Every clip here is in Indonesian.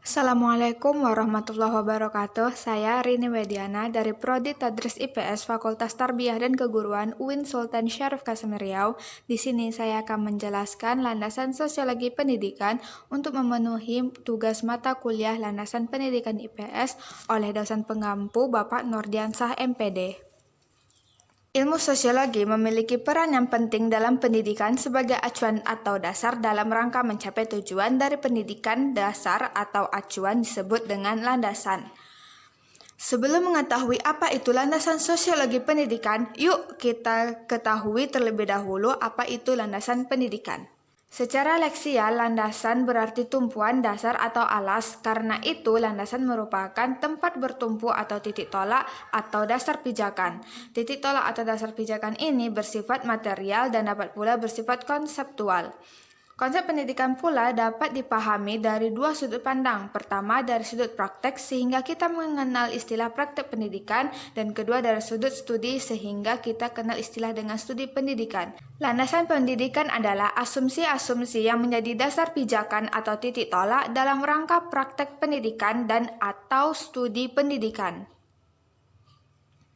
Assalamualaikum warahmatullahi wabarakatuh. Saya Rini Wediana dari Prodi Tadris IPS Fakultas Tarbiyah dan Keguruan UIN Sultan Syarif Kasim Riau. Di sini saya akan menjelaskan landasan sosiologi pendidikan untuk memenuhi tugas mata kuliah landasan pendidikan IPS oleh dosen pengampu Bapak Nurdiansah MPD. Ilmu sosiologi memiliki peran yang penting dalam pendidikan sebagai acuan atau dasar dalam rangka mencapai tujuan dari pendidikan dasar atau acuan disebut dengan landasan. Sebelum mengetahui apa itu landasan sosiologi pendidikan, yuk kita ketahui terlebih dahulu apa itu landasan pendidikan. Secara leksial, landasan berarti tumpuan, dasar, atau alas. Karena itu, landasan merupakan tempat bertumpu atau titik tolak atau dasar pijakan. Titik tolak atau dasar pijakan ini bersifat material dan dapat pula bersifat konseptual. Konsep pendidikan pula dapat dipahami dari dua sudut pandang. Pertama, dari sudut praktek sehingga kita mengenal istilah praktek pendidikan, dan kedua dari sudut studi sehingga kita kenal istilah dengan studi pendidikan. Landasan pendidikan adalah asumsi-asumsi yang menjadi dasar pijakan atau titik tolak dalam rangka praktek pendidikan dan atau studi pendidikan.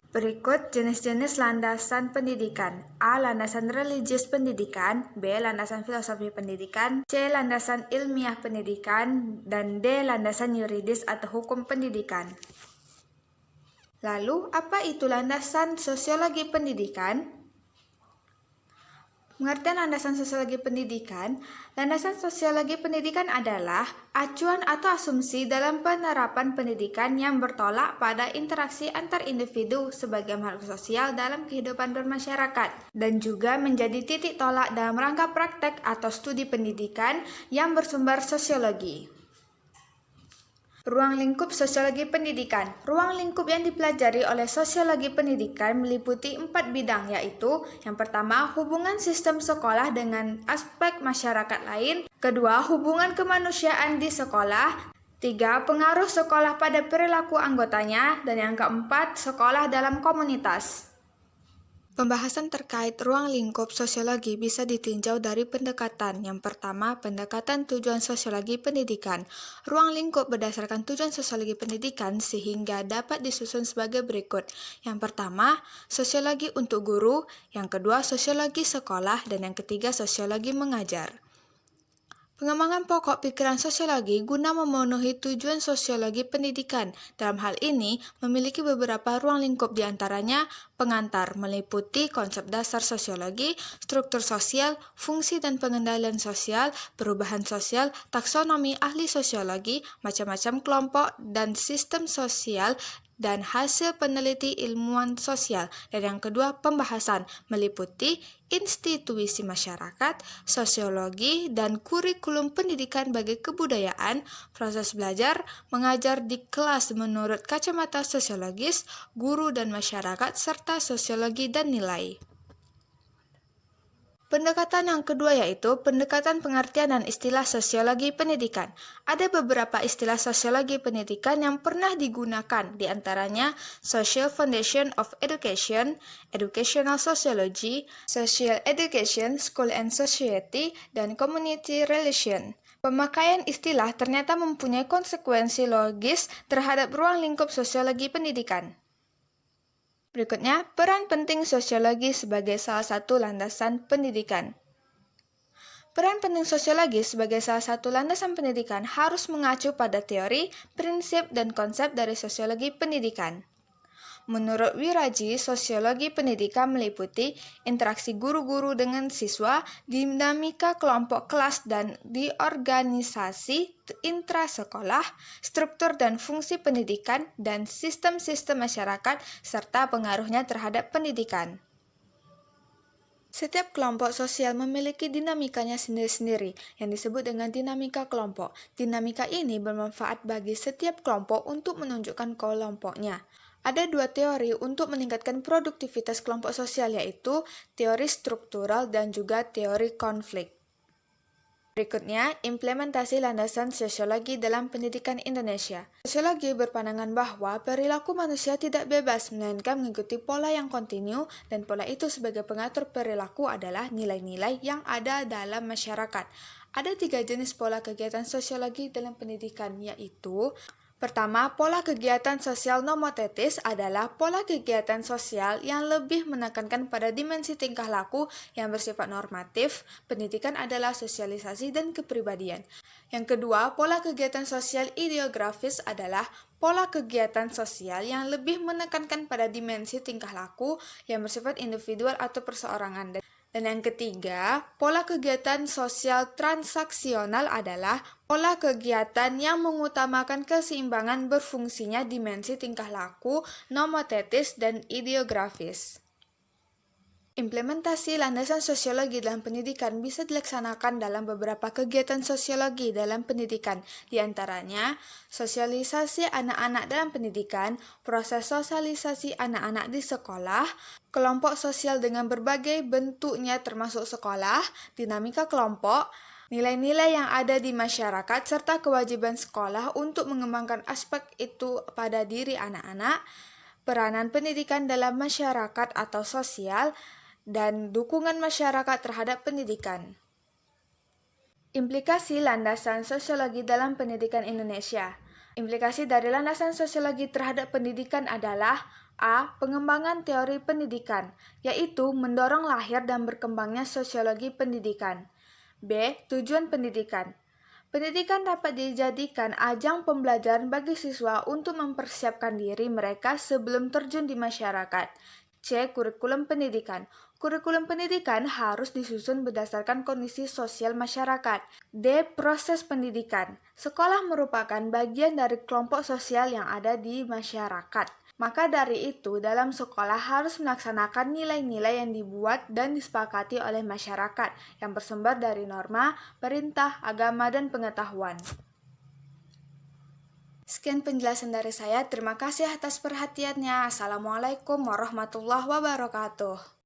Berikut jenis-jenis landasan pendidikan. A. Landasan religius pendidikan. B. Landasan filosofi pendidikan. C. Landasan ilmiah pendidikan. Dan D. Landasan yuridis atau hukum pendidikan. Lalu, apa itu landasan sosiologi pendidikan? Pengertian landasan sosiologi pendidikan. Landasan sosiologi pendidikan adalah acuan atau asumsi dalam penerapan pendidikan yang bertolak pada interaksi antar individu sebagai makhluk sosial dalam kehidupan bermasyarakat, dan juga menjadi titik tolak dalam rangka praktek atau studi pendidikan yang bersumber sosiologi. Ruang lingkup sosiologi pendidikan. Ruang lingkup yang dipelajari oleh sosiologi pendidikan meliputi 4 bidang, yaitu yang pertama, hubungan sistem sekolah dengan aspek masyarakat lain. Kedua, hubungan kemanusiaan di sekolah. 3. Pengaruh sekolah pada perilaku anggotanya. Dan yang keempat, sekolah dalam komunitas. Pembahasan terkait ruang lingkup sosiologi bisa ditinjau dari pendekatan. Yang pertama, pendekatan tujuan sosiologi pendidikan. Ruang lingkup berdasarkan tujuan sosiologi pendidikan sehingga dapat disusun sebagai berikut. Yang pertama, sosiologi untuk guru. Yang kedua, sosiologi sekolah. Dan yang ketiga, sosiologi mengajar. Pengembangan pokok pikiran sosiologi guna memenuhi tujuan sosiologi pendidikan. Dalam hal ini, memiliki beberapa ruang lingkup, diantaranya pengantar, meliputi konsep dasar sosiologi, struktur sosial, fungsi dan pengendalian sosial, perubahan sosial, taksonomi ahli sosiologi, macam-macam kelompok dan sistem sosial, dan hasil peneliti ilmuwan sosial. Dan yang kedua, pembahasan, meliputi institusi masyarakat, sosiologi, dan kurikulum pendidikan bagi kebudayaan, proses belajar, mengajar di kelas menurut kacamata sosiologis, guru dan masyarakat, serta sosiologi dan nilai. Pendekatan yang kedua yaitu pendekatan pengertian dan istilah sosiologi pendidikan. Ada beberapa istilah sosiologi pendidikan yang pernah digunakan, diantaranya Social Foundation of Education, Educational Sociology, Social Education, School and Society, dan Community Relation. Pemakaian istilah ternyata mempunyai konsekuensi logis terhadap ruang lingkup sosiologi pendidikan. Berikutnya, peran penting sosiologi sebagai salah satu landasan pendidikan. Peran penting sosiologi sebagai salah satu landasan pendidikan harus mengacu pada teori, prinsip, dan konsep dari sosiologi pendidikan. Menurut Wiraji, sosiologi pendidikan meliputi interaksi guru-guru dengan siswa, dinamika kelompok kelas dan di organisasi intrasekolah, struktur dan fungsi pendidikan, dan sistem-sistem masyarakat, serta pengaruhnya terhadap pendidikan. Setiap kelompok sosial memiliki dinamikanya sendiri-sendiri yang disebut dengan dinamika kelompok. Dinamika ini bermanfaat bagi setiap kelompok untuk menunjukkan kelompoknya. Ada dua teori untuk meningkatkan produktivitas kelompok sosial, yaitu teori struktural dan juga teori konflik. Berikutnya, implementasi landasan sosiologi dalam pendidikan Indonesia. Sosiologi berpandangan bahwa perilaku manusia tidak bebas, melainkan mengikuti pola yang kontinu, dan pola itu sebagai pengatur perilaku adalah nilai-nilai yang ada dalam masyarakat. Ada 3 jenis pola kegiatan sosiologi dalam pendidikan, yaitu pertama, pola kegiatan sosial nomotetis adalah pola kegiatan sosial yang lebih menekankan pada dimensi tingkah laku yang bersifat normatif. Pendidikan adalah sosialisasi dan kepribadian. Yang kedua, pola kegiatan sosial ideografis adalah pola kegiatan sosial yang lebih menekankan pada dimensi tingkah laku yang bersifat individual atau perseorangan. Dan yang ketiga, pola kegiatan sosial transaksional adalah pola kegiatan yang mengutamakan keseimbangan berfungsinya dimensi tingkah laku, nomotetis, dan ideografis. Implementasi landasan sosiologi dalam pendidikan bisa dilaksanakan dalam beberapa kegiatan sosiologi dalam pendidikan, di antaranya sosialisasi anak-anak dalam pendidikan, proses sosialisasi anak-anak di sekolah, kelompok sosial dengan berbagai bentuknya termasuk sekolah, dinamika kelompok, nilai-nilai yang ada di masyarakat, serta kewajiban sekolah untuk mengembangkan aspek itu pada diri anak-anak, peranan pendidikan dalam masyarakat atau sosial, dan dukungan masyarakat terhadap pendidikan. Implikasi landasan sosiologi dalam pendidikan Indonesia. Implikasi dari landasan sosiologi terhadap pendidikan adalah A. Pengembangan teori pendidikan, yaitu mendorong lahir dan berkembangnya sosiologi pendidikan. B. Tujuan pendidikan. Pendidikan dapat dijadikan ajang pembelajaran bagi siswa untuk mempersiapkan diri mereka sebelum terjun di masyarakat. C. Kurikulum pendidikan. Kurikulum pendidikan harus disusun berdasarkan kondisi sosial masyarakat. D. Proses pendidikan. Sekolah merupakan bagian dari kelompok sosial yang ada di masyarakat. Maka dari itu, dalam sekolah harus melaksanakan nilai-nilai yang dibuat dan disepakati oleh masyarakat yang bersumber dari norma, perintah, agama, dan pengetahuan. Sekian penjelasan dari saya. Terima kasih atas perhatiannya. Assalamualaikum warahmatullahi wabarakatuh.